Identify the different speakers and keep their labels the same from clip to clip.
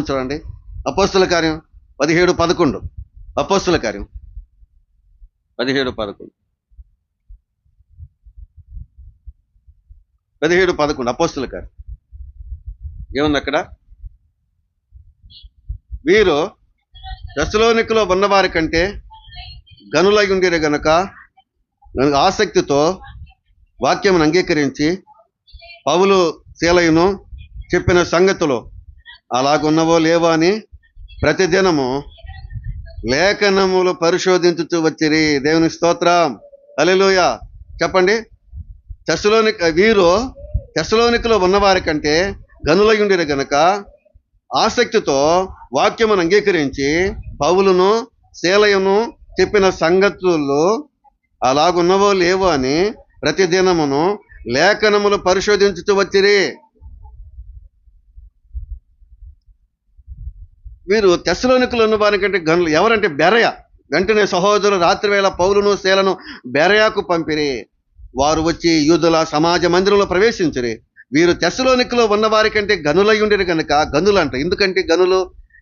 Speaker 1: చదువు చూడండి. అపోస్తుల కార్యం 17:11. అపోస్తుల కార్యం 17:11. 17:11 అపోస్తుల కార్యం ఏముంది అక్కడ? వీరు తెస్సలోనికలో ఉన్నవారి కంటే గనులై ఉండిరి గనుక ఆసక్తితో వాక్యమును అంగీకరించి పౌలు శీలయును చెప్పిన సంగతులు అలాగున్నవో లేవో అని ప్రతిదినము లేఖనములు పరిశోధించుతూ వచ్చిరి. దేవుని స్తోత్రం, హల్లెలూయా. చెప్పండి. వీరు తెస్సలోనికలో ఉన్నవారి కంటే గనులై ఉండిరి గనుక ఆసక్తితో వాక్యమును అంగీకరించి పౌలును శీలయును చెప్పిన సంగతులు అలాగున్నవో లేవో అని ప్రతిదినమును లేఖనములు పరిశోధించుతూ వచ్చిరి. వీరు తెస్సలోనికలో ఉన్న వారి కంటే గనులు ఎవరంటే బెరయ. వెంటనే సహోదరులు రాత్రివేళ పౌలును శీలను బెరయాకు పంపిరి. వారు వచ్చి యూదుల సమాజ మందిరంలో ప్రవేశించిరి. వీరు తెస్సలోనికలో ఉన్నవారి కంటే గనులై ఉండిరి కనుక, గనులు అంట. ఎందుకంటే గనులు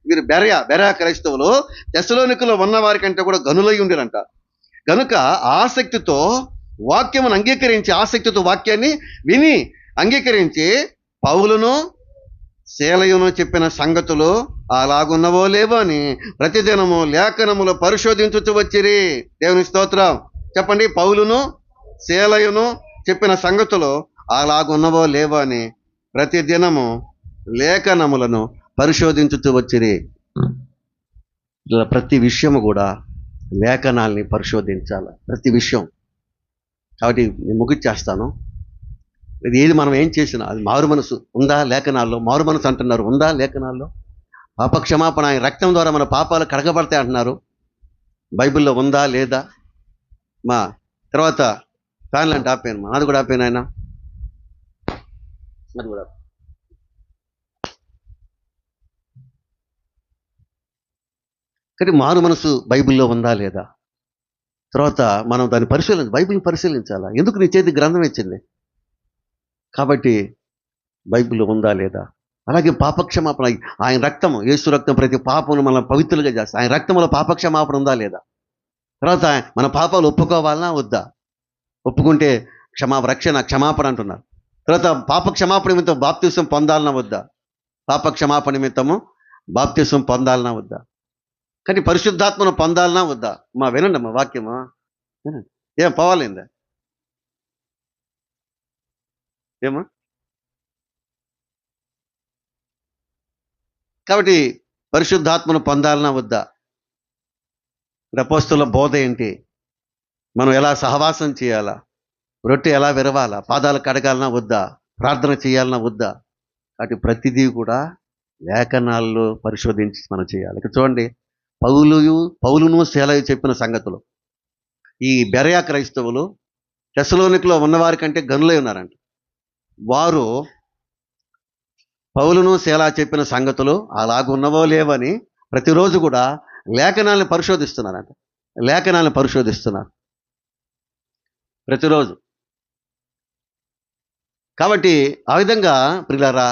Speaker 1: వీరు బెరయ క్రైస్తవులు తెస్సలోనికలో ఉన్నవారి కంటే కూడా గనులై ఉండిరంట. కనుక ఆసక్తితో వాక్యమును అంగీకరించి, ఆసక్తితో వాక్యాన్ని విని అంగీకరించి పౌలును శీలయును చెప్పిన సంగతులు అలాగున్నవో లేవో అని ప్రతిదినము లేఖనములు పరిశోధించుతూ వచ్చిరి. దేవుని స్తోత్రం. చెప్పండి. పౌలును శీలయును చెప్పిన సంగతులు అలాగున్నవో లేవో అని ప్రతిదినము లేఖనములను పరిశోధించుతూ వచ్చిరి. ఇలా ప్రతి విషయము కూడా లేఖనాల్ని పరిశోధించాలి, ప్రతి విషయం. కాబట్టి నేను ముగిచ్చేస్తాను. ఇది ఏది మనం ఏం చేసినా అది మారు మనసు ఉందా లేఖనాల్లో? మారు మనసు అంటున్నారు, ఉందా లేఖనాల్లో? పాపక్షమాపణ ఆయన రక్తం ద్వారా మన పాపాలు కడగబడతాయి అంటున్నారు. బైబిల్లో ఉందా లేదా? మా తర్వాత ఫ్యాన్లు అంటే ఆపాను, అది కూడా ఆపాను ఆయన, అది కూడా. కానీ మారు మనసు బైబిల్లో ఉందా లేదా? తర్వాత మనం దాన్ని బైబిల్ని పరిశీలించాలా. ఎందుకు నీ చేతి గ్రంథం ఇచ్చింది కాబట్టి బైబిల్లో ఉందా లేదా? అలాగే పాపక్షమాపణ, ఆయన రక్తం, యేసు రక్తం ప్రతి పాపమును మనం పవిత్రులుగా చేస్తాం. ఆయన రక్తంలో పాపక్షమాపణ ఉందా లేదా? తర్వాత మన పాపాలు ఒప్పుకోవాలన్నా వద్దా? ఒప్పుకుంటే క్షమాపణ అంటున్నారు. తర్వాత పాపక్షమాపణ నిమిత్తం బాప్తిసం పొందాలన్నా వద్దా? పాపక్షమాపణ నిమిత్తము బాప్తిసం పొందాలన్నా వద్దా? కానీ పరిశుద్ధాత్మను పొందాలన్నా వద్దా? వినండి అమ్మా వాక్యమా, వినండి. ఏం పోవాలిందా ఏమా? కాబట్టి పరిశుద్ధాత్మను పొందాలన్నా వద్దా? అపోస్తలుల బోధ ఏంటి? మనం ఎలా సహవాసం చేయాలా? రొట్టె ఎలా విరవాలా? పాదాలు కడగాలన్నా వద్దా? ప్రార్థన చేయాలన్నా వద్దా? కాబట్టి ప్రతిదీ కూడా లేఖనాల్లో పరిశోధించి మనం చేయాలి. ఇక్కడ చూడండి, పౌలును శీలయు చెప్పిన సంగతులు. ఈ బెరయ క్రైస్తవులు తెస్సలోనికలో ఉన్నవారి కంటే గనులై ఉన్నారంట. వారు పౌలును శీల చెప్పిన సంగతులు అలాగున్నవో లేవని ప్రతిరోజు కూడా లేఖనాలను పరిశోధిస్తున్నారంట. లేఖనాలను పరిశోధిస్తున్నారు ప్రతిరోజు. కాబట్టి ఆ విధంగా ప్రియులారా,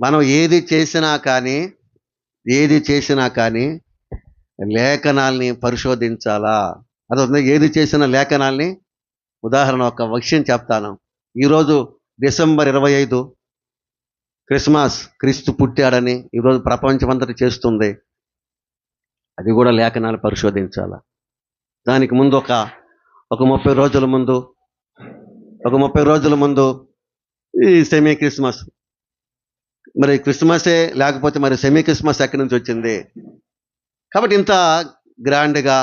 Speaker 1: మనం ఏది చేసినా కానీ లేఖనాల్ని పరిశోధించాలా. అదే ఏది చేసిన లేఖనాల్ని. ఉదాహరణ ఒక విషయం చెప్తాను. ఈరోజు డిసెంబర్ 25 క్రిస్మస్, క్రీస్తు పుట్టాడని ఈరోజు ప్రపంచమంతటి చేస్తుంది. అది కూడా లేఖనాలు పరిశోధించాలా. దానికి ముందు ఒక 30 రోజుల ముందు ఈ సెమీ క్రిస్మస్. మరి క్రిస్మసే లేకపోతే మరి సెమీ క్రిస్మస్ ఎక్కడి నుంచి వచ్చింది? కాబట్టి ఇంత గ్రాండ్గా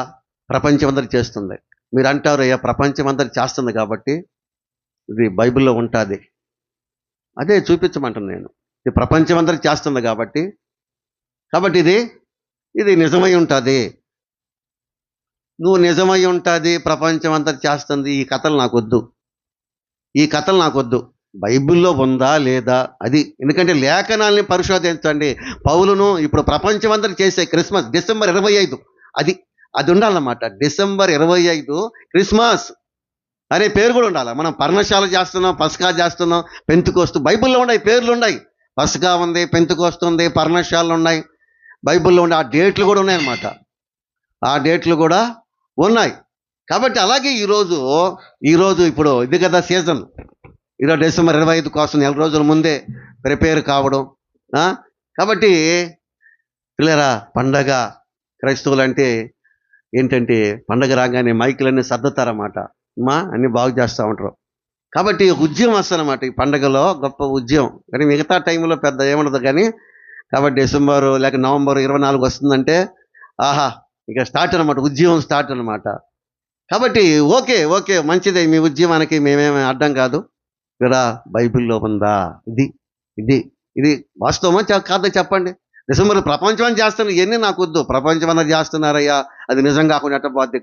Speaker 1: ప్రపంచమంతటి చేస్తుంది. మీరు అంటారు, అయ్యా ప్రపంచమంతటి చేస్తుంది కాబట్టి ఇది బైబిల్లో ఉంటుంది. అదే చూపించమంటున్నాను నేను. ఇది ప్రపంచమంతటి చేస్తుంది కాబట్టి ఇది నిజమై ఉంటుంది. నువ్వు నిజమై ఉంటుంది, ప్రపంచం అంతటి చేస్తుంది, ఈ కథలు నాకొద్దు. బైబిల్లో ఉందా లేదా అది. ఎందుకంటే లేఖనాల్ని పరిశోధించండి. పౌలును ఇప్పుడు ప్రపంచం అందరూ చేసే క్రిస్మస్ డిసెంబర్ 25 అది ఉండాలన్నమాట. డిసెంబర్ 25 క్రిస్మస్ అనే పేరు కూడా ఉండాలి. మనం పర్ణశాల చేస్తున్నాం, పస్కా చేస్తున్నాం, పెంతుకోస్తు. బైబిల్లో ఉన్నాయి, పేర్లు ఉన్నాయి. పస్కా ఉంది, పెంతుకోస్తు ఉంది, పర్ణశాలలు ఉన్నాయి. బైబిల్లో ఉండే ఆ డేట్లు కూడా ఉన్నాయన్నమాట. ఆ డేట్లు కూడా ఉన్నాయి. కాబట్టి అలాగే ఈరోజు ఇప్పుడు ఇది కదా సీజన్. ఈరోజు డిసెంబర్ 25 కోసం నెల రోజుల ముందే ప్రిపేర్ కావడం. ఆ? కాబట్టి పిల్లరా, పండగ క్రైస్తవులు అంటే ఏంటంటే పండగ రాగానే మైకులన్నీ సర్దుతారన్నమాట. అన్నీ బాగు చేస్తూ ఉంటారు. కాబట్టి ఉద్యమం వస్తుందన్నమాట ఈ పండగలో, గొప్ప ఉద్యమం. కానీ మిగతా టైంలో పెద్ద ఏముండదు కానీ, కాబట్టి డిసెంబరు లేక నవంబర్ 24 వస్తుందంటే ఆహా, ఇక స్టార్ట్ అనమాట, ఉద్యమం స్టార్ట్ అనమాట. కాబట్టి ఓకే ఓకే మంచిదే, మీ ఉద్యమానికి మేమేమి అడ్డం కాదు. కదా బైబిల్లో ఉందా? ఇది ఇది ఇది వాస్తవమా కాదా చెప్పండి. డిసెంబర్ ప్రపంచం చేస్తున్నారు, ఇవన్నీ నాకు వద్దు. ప్రపంచం అన్నది చేస్తున్నారయ్యా, అది నిజం కాకుండా ఎట్టపోద్ది.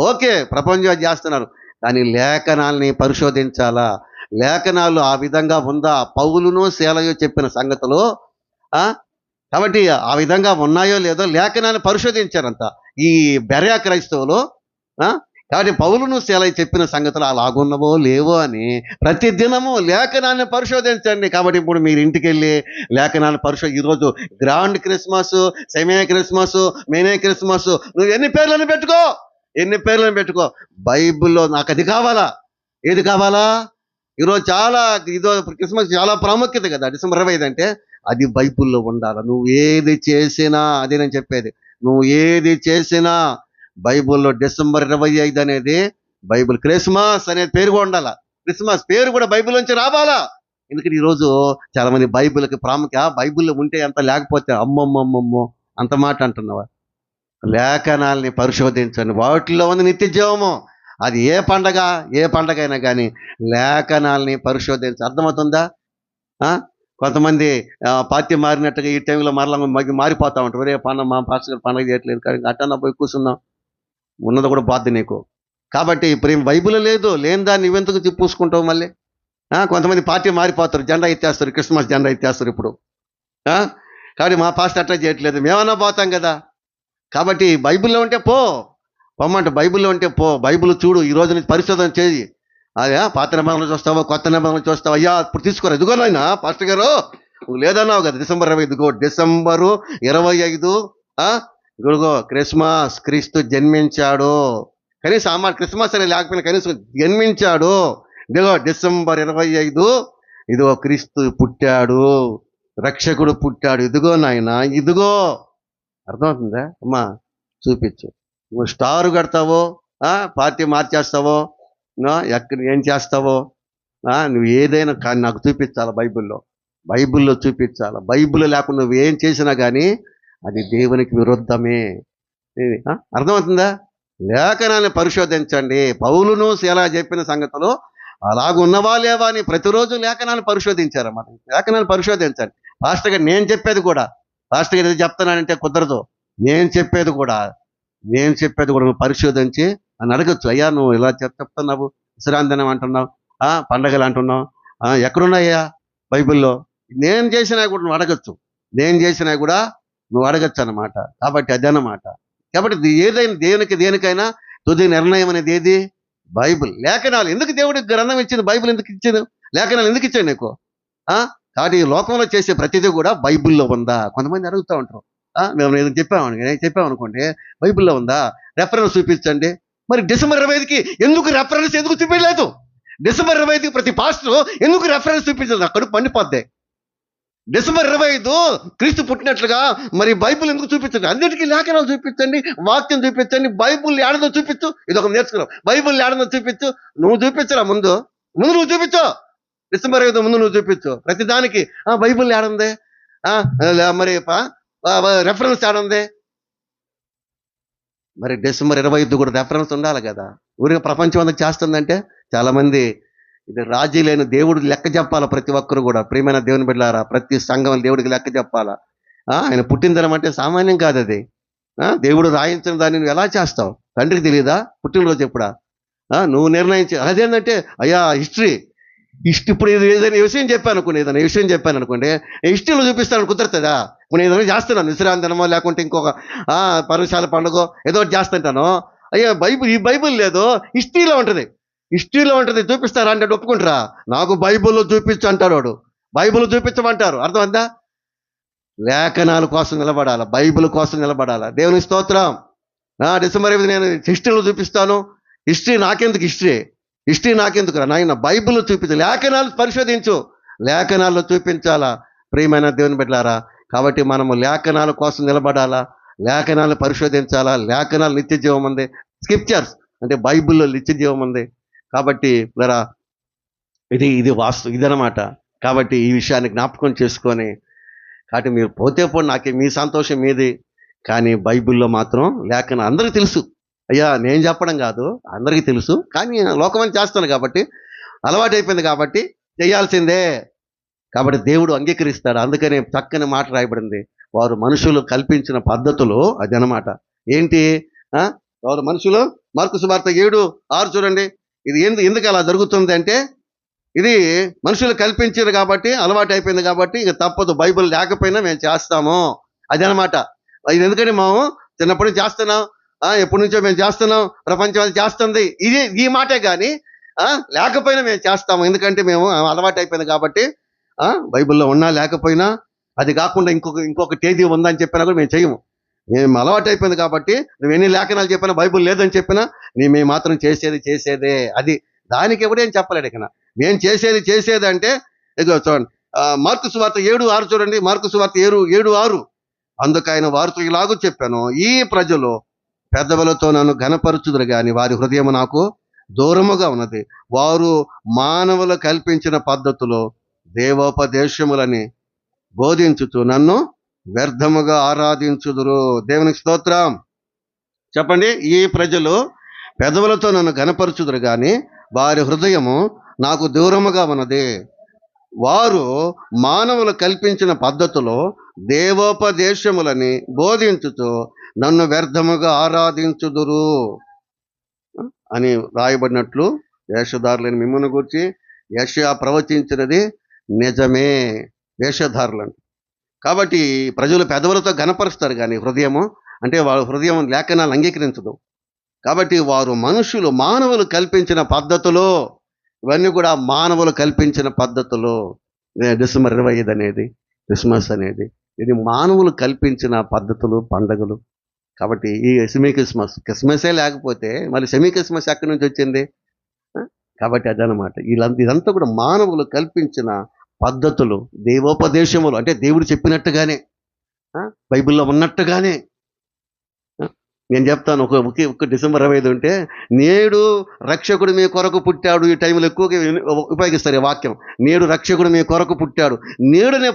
Speaker 1: ఓకే, ప్రపంచం చేస్తున్నారు, కానీ లేఖనాల్ని పరిశోధించాలా. లేఖనాలు ఆ విధంగా ఉందా? పౌలును శీలయు చెప్పిన సంగతులు ఆ కాబట్టి ఆ విధంగా ఉన్నాయో లేదో లేఖనాన్ని పరిశోధించారంట ఈ బెరయా క్రైస్తవులు. ఆ కాబట్టి పౌలును శీలయ్య చెప్పిన సంగతులు అలాగున్నవో లేవో అని ప్రతి దినము లేఖనాన్ని పరిశోధించండి. కాబట్టి ఇప్పుడు మీరు ఇంటికి వెళ్ళి లేఖనాన్ని ఈరోజు గ్రాండ్ క్రిస్మస్, సెమే క్రిస్మస్, మేనే క్రిస్మస్, నువ్వు ఎన్ని పేర్లను పెట్టుకో, బైబిల్లో నాకు అది కావాలా. ఏది కావాలా? ఈరోజు ఇదో క్రిస్మస్ చాలా ప్రాముఖ్యత కదా, డిసెంబర్ 25 అంటే. అది బైబిల్లో ఉండాలి. నువ్వు ఏది చేసినా, అదే నేను చెప్పేది, నువ్వు ఏది చేసినా బైబిల్లో డిసెంబర్ 25 అనేది బైబిల్ క్రిస్మస్ అనేది పేరు కూడా ఉండాలా. క్రిస్మస్ పేరు కూడా బైబిల్ నుంచి రావాలా. ఎందుకంటే ఈరోజు చాలా మంది బైబిల్కి బైబిల్లో ఉంటే ఎంత, లేకపోతే అమ్మమ్మమ్మమ్మో అంత మాట అంటున్నావా. లేఖనాల్ని పరిశోధించండి, వాటిలో ఉంది నిత్య జీవము. అది ఏ పండగ అయినా కానీ లేఖనాల్ని పరిశోధించి, అర్థమవుతుందా? కొంతమంది పార్టీ మారినట్టుగా ఈ టైంలో మారిపోతా ఉంటారు. ఒరే మా పాస్టర్ గారు పండగ చేయట్లేదు, కానీ అట్టన్నా పోయి కూర్చున్నాం, ఉన్నది కూడా బాధ్య నీకు. కాబట్టి ఇప్పుడు బైబిల్ లేదు, లేని దాన్ని నువ్వెందుకు పూసుకుంటావు మళ్ళీ. కొంతమంది పార్టీ మారిపోతారు, జెండా ఎత్తేస్తారు, క్రిస్మస్ జెండా ఎత్తేస్తారు ఇప్పుడు. కాబట్టి మా పాస్టర్ అట్లా చేయట్లేదు, మేమన్నా పోతాం కదా. కాబట్టి బైబిల్లో ఉంటే పొమ్మంటే బైబిల్లో ఉంటే బైబిల్ చూడు, ఈ రోజు నుంచి పరిశోధన చేయి. అదే పాత నిబంధనలు చూస్తావో కొత్త నిబంధనలు చూస్తావో, అయ్యా ఇప్పుడు తీసుకోరా, ఇదిగోనైనా పాస్టర్ గారు నువ్వు లేదన్నావు కదా డిసెంబర్ 25, ఇదిగో డిసెంబరు 25 ఇదిగో క్రిస్మస్, క్రీస్తు జన్మించాడు. కనీసం క్రిస్మస్ అనే లేకపోయినా కనీసం జన్మించాడు. ఇదిగో డిసెంబర్ 25 ఇదిగో క్రీస్తు పుట్టాడు, రక్షకుడు పుట్టాడు, ఇదిగో నాయన ఇదిగో. అర్థమవుతుందా అమ్మా? చూపించు. నువ్వు స్టారు కడతావో, పార్టీ మార్చేస్తావో, ఎక్కడ ఏం చేస్తావో, నువ్వు ఏదైనా కానీ నాకు చూపించాలి, బైబిల్లో చూపించాలి. బైబిల్ లేకుండా నువ్వు ఏం చేసినా కానీ అది దేవునికి విరుద్ధమే. అర్థమవుతుందా? లేఖనాన్ని పరిశోధించండి. పౌలును శీల చెప్పిన సంగతులు అలాగున్నవా లేవా అని ప్రతిరోజు లేఖనాన్ని పరిశోధించారన్నమాట. లేఖనాన్ని పరిశోధించండి. పాస్టర్ గారు నేను చెప్పేది కూడా, పాస్టర్ గారు ఏదో చెప్తానంటే కుదరదు. నేను చెప్పేది కూడా నువ్వు పరిశోధించి అని అడగచ్చు. అయ్యా నువ్వు ఇలా చెప్తున్నావు, విశ్రాంతినం అంటున్నావు, పండగలు అంటున్నావు, ఎక్కడున్నాయ్యా బైబిల్లో? నేను చేసినా కూడా నువ్వు అడగచ్చు, నువ్వు అడగచ్చు అన్నమాట. కాబట్టి అదన్నమాట. కాబట్టి ఏదైనా దేనికైనా తుది నిర్ణయం అనేది ఏది? బైబిల్. లేఖనాలు ఎందుకు దేవుడికి గ్రంథం ఇచ్చింది? బైబిల్ ఎందుకు ఇచ్చింది? లేఖనాలు ఎందుకు ఇచ్చాడు నీకు? కాబట్టి ఈ లోకంలో చేసే ప్రతిదీ కూడా బైబిల్లో ఉందా? కొంతమంది అడుగుతూ ఉంటారు. మేము ఏదో చెప్పామనుకోండి, బైబిల్లో ఉందా? రెఫరెన్స్ చూపించండి. మరి డిసెంబర్ 25కి ఎందుకు చూపించలేదు? డిసెంబర్ 25కి ప్రతి పాస్టర్ ఎందుకు రెఫరెన్స్ చూపించలేదు? అక్కడ పండిపోద్ది. డిసెంబర్ 25 క్రీస్తు పుట్టినట్లుగా మరి బైబిల్ ఎందుకు చూపించండి? అన్నిటికీ లేఖనాలు చూపించండి, వాక్యం చూపించండి. బైబిల్ ఏడదో చూపించు. ఇది ఒక నేర్చుకున్నావు. బైబిల్ ఏడదో చూపించు. నువ్వు చూపించరా? ముందు నువ్వు చూపించు. డిసెంబర్ 25 ముందు నువ్వు చూపించు. ప్రతి దానికి బైబిల్ ఏడుంది, మరి రెఫరెన్స్ ఏడుంది. మరి డిసెంబర్ 25 కూడా రెఫరెన్స్ ఉండాలి కదా. ఊరిగా ప్రపంచం అంతా చేస్తుందంటే చాలామంది ఇది రాజీ లేని దేవుడు లెక్క చెప్పాలా. ప్రతి ఒక్కరు కూడా ప్రియమైన దేవుని బిడ్డలారా, ప్రతి సంఘం దేవుడికి లెక్క చెప్పాలా. ఆయన పుట్టినదినం అంటే సామాన్యం కాదు అది. దేవుడు రాయించిన దాన్ని నువ్వు ఎలా చేస్తావు? తండ్రికి తెలియదా పుట్టినరోజు ఎప్పుడా? నువ్వు నిర్ణయించి అదేంటంటే అయ్యా ఇప్పుడు ఏదైనా విషయం చెప్పాను అనుకోండి, హిస్టరీలో చూపిస్తాను, కుదురుతుందా? ఇప్పుడు ఏదైనా చేస్తున్నాను, విశ్రాంతినమో లేకుంటే ఇంకొక పర్వశాల పండుగ ఏదో ఒకటి చేస్తుంటాను. అయ్యా ఈ బైబిల్ లేదు, హిస్టరీలో ఉంటుంది చూపిస్తారా అంటే ఒప్పుకుంటారా? నాకు బైబిల్లో చూపించు అంటాడు వాడు. బైబిల్ చూపించమంటారు. అర్థమైందా? లేఖనాల కోసం నిలబడాలా, బైబిల్ కోసం నిలబడాలా. దేవుని స్తోత్రం. డిసెంబర్ 5 నేను హిస్టరీలో చూపిస్తాను. హిస్టరీ నాకెందుకు రా నాయన, బైబిల్ చూపించు, లేఖనాలు పరిశోధించు, లేఖనాల్లో చూపించాలా. ప్రియమైన దేవుని బిడ్డలారా, కాబట్టి మనము లేఖనాల కోసం నిలబడాలా, లేఖనాలు పరిశోధించాలా. లేఖనాలు నిత్య జీవం ఉంది. స్క్రిప్చర్స్ అంటే బైబిల్లో నిత్య జీవం ఉంది. కాబట్టి ఇలా ఇది ఇదనమాట. కాబట్టి ఈ విషయాన్ని జ్ఞాపకం చేసుకొని, కాబట్టి మీరు పోతే పోండి, నాకే, మీ సంతోషం మీది. కానీ బైబిల్లో మాత్రం లేఖన అందరికీ తెలుసు. అయ్యా నేను చెప్పడం కాదు, అందరికీ తెలుసు. కానీ లోకమని చేస్తాను కాబట్టి, అలవాటు అయిపోయింది కాబట్టి చేయాల్సిందే. కాబట్టి దేవుడు అంగీకరిస్తాడు. అందుకనే చక్కని మాట రాయబడింది, వారు మనుషులు కల్పించిన పద్ధతులు. అది అనమాట. ఏంటి? వారు మనుషులు, మార్కు సువార్త 7:6 చూడండి. ఇది ఎందుకు అలా జరుగుతుంది అంటే, ఇది మనుషులు కల్పించారు కాబట్టి, అలవాటు అయిపోయింది కాబట్టి ఇక తప్పదు, బైబిల్ లేకపోయినా మేము చేస్తాము. అది అనమాట. ఇది ఎందుకని మేము చిన్నప్పటి నుంచి చేస్తున్నాం, ఎప్పటి నుంచో మేము చేస్తున్నాం, ప్రపంచం అది చేస్తుంది, ఈ మాటే కానీ లేకపోయినా మేము చేస్తాము. ఎందుకంటే మేము అలవాటు అయిపోయింది కాబట్టి. బైబిల్లో ఉన్నా లేకపోయినా, అది కాకుండా ఇంకొక తేదీ ఉందని చెప్పినా కూడా మేము చేయము. మేము అలవాటు అయిపోయింది కాబట్టి, నువ్వు ఎన్ని లేఖనాలు చెప్పినా, బైబిల్ లేదని చెప్పినా, మేము మాత్రం చేసేదే అది. దానికి ఎవడేం చెప్పలేడు. ఇక మేము చేసేది అంటే ఇదిగో చూడండి, మార్కు సువార్త 7:6 చూడండి. మార్కు సువార్త 7:6. అందుకు ఆయన వారితో ఇలాగూ చెప్పాను, ఈ ప్రజలు పెదవులతో నన్ను ఘనపరచుదురు గాని వారి హృదయం నాకు దూరముగా ఉన్నది. వారు మానవులు కల్పించిన పద్ధతులు దేవోపదేశములని బోధించుతూ నన్ను వ్యర్థముగా ఆరాధించుదురు. దేవునికి స్తోత్రం. చెప్పండి. ఈ ప్రజలు పెదవులతో నన్ను ఘనపరచుదురు గాని వారి హృదయము నాకు దూరముగా ఉన్నది. వారు మానవులు కల్పించిన పద్ధతులు దేవోపదేశములని బోధించుతూ నన్ను వ్యర్థముగా ఆరాధించుదురు అని రాయబడినట్లు వేషధారులని మిమ్మల్ని గురించి యెషయా ప్రవచించినది నిజమే. వేషధారులని. కాబట్టి ప్రజలు పెదవులతో ఘనపరుస్తారు కానీ హృదయము అంటే వాళ్ళ హృదయం లేఖనాలు అంగీకరించదు. కాబట్టి వారు మానవులు కల్పించిన పద్ధతులు, ఇవన్నీ కూడా మానవులు కల్పించిన పద్ధతులు. డిసెంబర్ 25 అనేది, క్రిస్మస్ అనేది, ఇది మానవులు కల్పించిన పద్ధతులు, పండగలు. కాబట్టి ఈ క్రిస్మసే లేకపోతే మళ్ళీ సెమీ క్రిస్మస్ ఎక్కడి నుంచి వచ్చింది? కాబట్టి అదనమాట. ఇదంతా కూడా మానవులు కల్పించిన పద్ధతులు, దేవోపదేశములు. అంటే దేవుడు చెప్పినట్టుగానే, బైబిల్లో ఉన్నట్టుగానే. నేను చెప్తాను, ఒక డిసెంబర్ 25 ఉంటే, నేడు రక్షకుడు మీ కొరకు పుట్టాడు. ఈ టైంలో ఎక్కువగా ఉపయోగిస్తారు ఈ వాక్యం. నేడు రక్షకుడు మీ కొరకు పుట్టాడు. నేడునే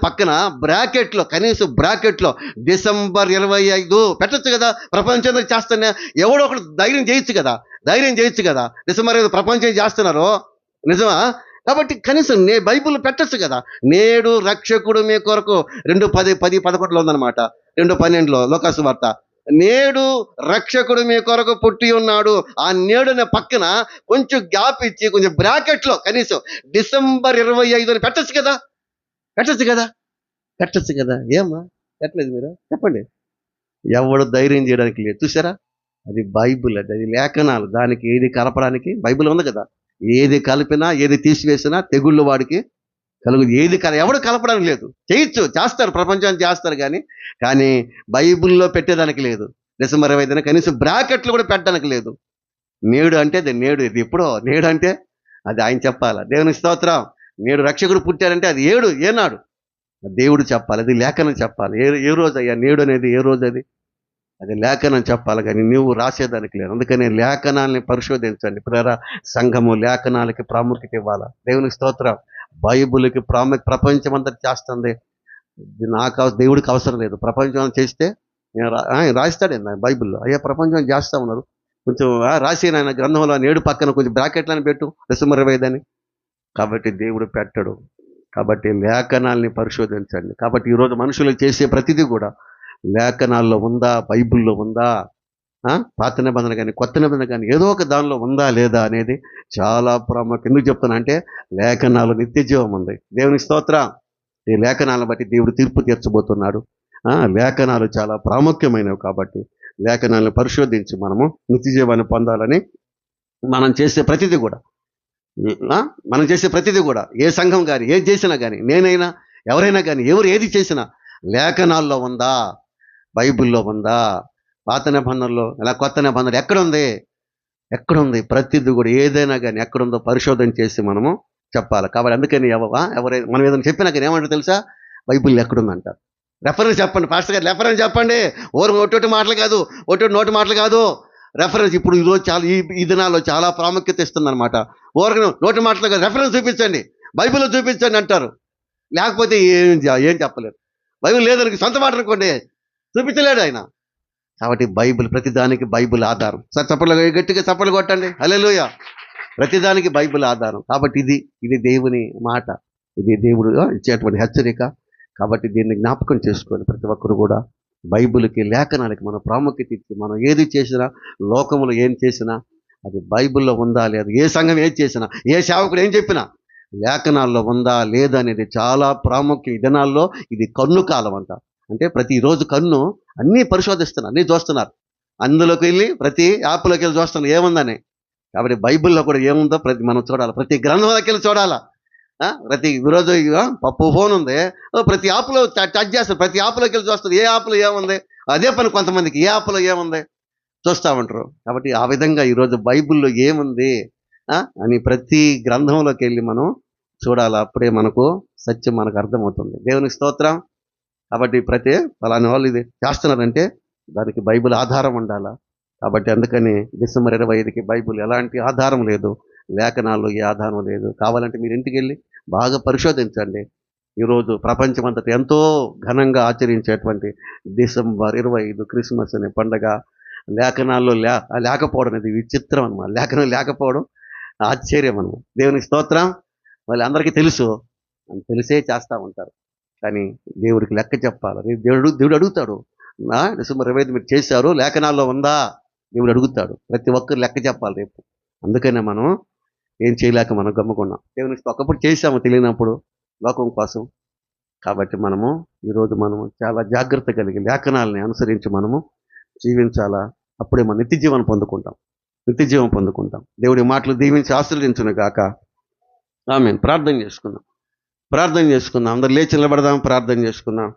Speaker 1: పక్కన బ్రాకెట్లో, కనీసం బ్రాకెట్లో డిసెంబర్ 25 పెట్టచ్చు కదా. ప్రపంచంలో చేస్తానే ఎవడో ఒకడు ధైర్యం చేయొచ్చు కదా. డిసెంబర్ 5 ప్రపంచం చేస్తున్నారు, నిజమా? కాబట్టి కనీసం బైబిల్ పెట్టచ్చు కదా. నేడు రక్షకుడు మీ కొరకు 2:10-11 ఉందన్నమాట. 2:12 లోకాసు వార్త. నేడు రక్షకుడు మీ కొరకు పుట్టి ఉన్నాడు. ఆ నేడునే పక్కన కొంచెం గ్యాప్ ఇచ్చి, కొంచెం బ్రాకెట్లో కనీసం డిసెంబర్ 25 అని పెట్టచ్చు కదా. ఏమ్మా పెట్టలేదు మీరు? చెప్పండి. ఎవడు ధైర్యం చేయడానికి లేదు. చూసారా? అది బైబిల్, అది లేఖనాలు. దానికి ఏది కలపడానికి బైబిల్ ఉంది కదా. ఏది కలిపినా, ఏది తీసివేసినా తెగుళ్ళు వాడికి ఎవడు కలపడానికి లేదు. చేస్తారు, ప్రపంచాన్ని చేస్తారు కానీ బైబిల్లో పెట్టేదానికి లేదు. డిసెంబర్ 25 కనీసం బ్రాకెట్లు కూడా పెట్టడానికి లేదు. నేడు అంటే అది నేడు. ఇది ఎప్పుడో నేడు అంటే అది ఆయన చెప్పాలి. దేవుని స్తోత్రం. నేడు రక్షకుడు పుట్టాడంటే అది ఏనాడు దేవుడు చెప్పాలి. అది లేఖనం చెప్పాలి. ఏ రోజు అయ్యా నేడు అనేది? ఏ రోజు అది లేఖనం చెప్పాలి, కానీ నువ్వు రాసేదానికి లేదు. అందుకని లేఖనాల్ని పరిశోధించండి ప్రియరా. సంఘము లేఖనాలకి ప్రాముఖ్యత ఇవ్వాలి. దేవునికి స్తోత్రం. బైబిల్కి ప్రపంచం అంతా చేస్తుంది. దేవుడికి అవసరం లేదు. ప్రపంచం చేస్తే రాస్తాడు బైబిల్లో. అయ్యా ప్రపంచం చేస్తా ఉన్నారు, కొంచెం రాసి ఆయన గ్రంథంలో నేడు పక్కన కొంచెం బ్రాకెట్లని పెట్టు, డిసెంబర్ 25 అని. కాబట్టి దేవుడు పెట్టడు. కాబట్టి లేఖనాల్ని పరిశోధించండి. కాబట్టి ఈరోజు మనుషులు చేసే ప్రతిదీ కూడా లేఖనాల్లో ఉందా, బైబిల్లో ఉందా, పాత నిబంధన కానీ కొత్త నిబంధన కానీ ఏదో ఒక దానిలో ఉందా లేదా అనేది చాలా ప్రాముఖ్యం. ఎందుకు చెప్తున్నా అంటే లేఖనాలు నిత్య జీవం ఉంది. దేవుని స్తోత్రం. ఈ లేఖనాలను బట్టి దేవుడు తీర్పు తీర్చబోతున్నాడు. లేఖనాలు చాలా ప్రాముఖ్యమైనవి. కాబట్టి లేఖనాలను పరిశోధించి మనము నిత్య జీవాన్ని పొందాలని మనం చేసే ప్రతిదీ కూడా ఏ సంఘం కానీ ఏది చేసినా కానీ, నేనైనా ఎవరైనా కానీ ఎవరు ఏది చేసినా లేఖనాల్లో ఉందా, బైబిల్లో ఉందా, పాత నిబంధనలో ఇలా కొత్త నిబంధనలు ఎక్కడుంది ప్రతిదీ కూడా ఏదైనా కానీ ఎక్కడుందో పరిశోధన చేసి మనము చెప్పాలి. కాబట్టి అందుకని ఎవరైనా మనం ఏదైనా చెప్పినా కానీ ఏమంటారు తెలుసా, బైబిల్ ఎక్కడుందంటారు. రెఫరెన్స్ చెప్పండి పాస్టర్ గారు, రెఫరెన్స్ చెప్పండి. ఒట్టి మాటలు కాదు, నోటి మాటలు కాదు, రెఫరెన్స్. ఇప్పుడు ఈరోజు చాలా ఈ దినాల్లో చాలా ప్రాముఖ్యత ఇస్తుందన్నమాట. ఊరికి నోటి మాటలు కాదు, రెఫరెన్స్ చూపించండి, బైబిల్లో చూపించండి అంటారు. లేకపోతే ఏం చెప్పలేరు. బైబిల్ లేదనికి సొంత మాట అనుకోండి, చూపించలేడు ఆయన. కాబట్టి బైబిల్, ప్రతిదానికి బైబిల్ ఆధారం. సార్ చప్పట్లు గట్టిగా చప్పట్లు కొట్టండి, హల్లెలూయా. ప్రతిదానికి బైబిల్ ఆధారం. కాబట్టి ఇది దేవుని మాట, ఇది దేవుడు ఇచ్చేటువంటి హెచ్చరిక. కాబట్టి దీన్ని జ్ఞాపకం చేసుకోవాలి ప్రతి ఒక్కరు కూడా. బైబిల్కి, లేఖనాలకి మనం ప్రాముఖ్యత ఇచ్చి మనం ఏది చేసినా, లోకములో ఏం చేసినా అది బైబిల్లో ఉందా లేదా, ఏ సంఘం ఏది చేసినా, ఏ సేవకుడు ఏం చెప్పినా లేఖనాల్లో ఉందా లేదా అనేది చాలా ప్రాముఖ్యం. ఈ దినాల్లో ఇది కన్ను కాలం అంట. అంటే ప్రతిరోజు కన్ను అన్నీ పరిశోధిస్తున్నారు, అన్నీ చూస్తున్నారు. అందులోకి వెళ్ళి ప్రతి యాప్లోకి వెళ్ళి చూస్తున్నారు ఏముందని. కాబట్టి బైబిల్లో కూడా ఏముందో మనం చూడాలి, ప్రతి గ్రంథంలోకి వెళ్ళి చూడాలా. ప్రతి ఈరోజు పప్పు ఫోన్ ఉంది, ప్రతి యాప్లో టచ్ చేస్తారు, ప్రతి యాప్లోకి వెళ్ళి చూస్తారు ఏ యాప్లో ఏముంది. అదే పని కొంతమందికి, ఏ యాప్లో ఏముంది చూస్తూ ఉంటారు. కాబట్టి ఆ విధంగా ఈరోజు బైబిల్లో ఏముంది అని ప్రతి గ్రంథంలోకి వెళ్ళి మనం చూడాలి. అప్పుడే మనకు సత్యం మనకు అర్థమవుతుంది. దేవునికి స్తోత్రం. కాబట్టి ప్రతి ఫలాని వాళ్ళు ఇది చేస్తున్నారంటే దానికి బైబిల్ ఆధారం ఉండాలా. కాబట్టి అందుకని డిసెంబర్ 25కి బైబిల్ ఎలాంటి ఆధారం లేదు, లేఖనాల్లో ఏ ఆధారం లేదు. కావాలంటే మీరు ఇంటికి వెళ్ళి బాగా పరిశోధించండి. ఈరోజు ప్రపంచమంతటా ఎంతో ఘనంగా ఆచరించేటువంటి డిసెంబర్ 25 క్రిస్మస్ అనే పండగ లేఖనాల్లో లేకపోవడం అనేది విచిత్రం అన్నమాట. లేఖనం లేకపోవడం ఆశ్చర్యం అన్నమాట. దేవునికి స్తోత్రం. వాళ్ళు అందరికీ తెలిసే చేస్తూ ఉంటారు. కానీ దేవుడికి లెక్క చెప్పాలి. దేవుడు అడుగుతాడు, డిసెంబర్ 25 మీరు చేశారు, లేఖనాల్లో ఉందా, దేవుడు అడుగుతాడు. ప్రతి ఒక్కరు లెక్క చెప్పాలి రేపు. అందుకనే మనం ఏం చేయలేక మనం గమ్ముకున్నాం. దేవునికి ఒకప్పుడు చేశాము తెలియనప్పుడు లోకం కోసం. కాబట్టి ఈరోజు మనము చాలా జాగ్రత్త కలిగి లేఖనాలని అనుసరించి మనము జీవించాలా. అప్పుడే మనం నిత్య జీవం పొందుకుంటాం. దేవుడి మాటలు దీవించి ఆశీర్వదించును గాక. ఆమేన్. ప్రార్థన చేసుకుందాం. అందరు లేచి నిలబడదాం, ప్రార్థన చేసుకుందాం.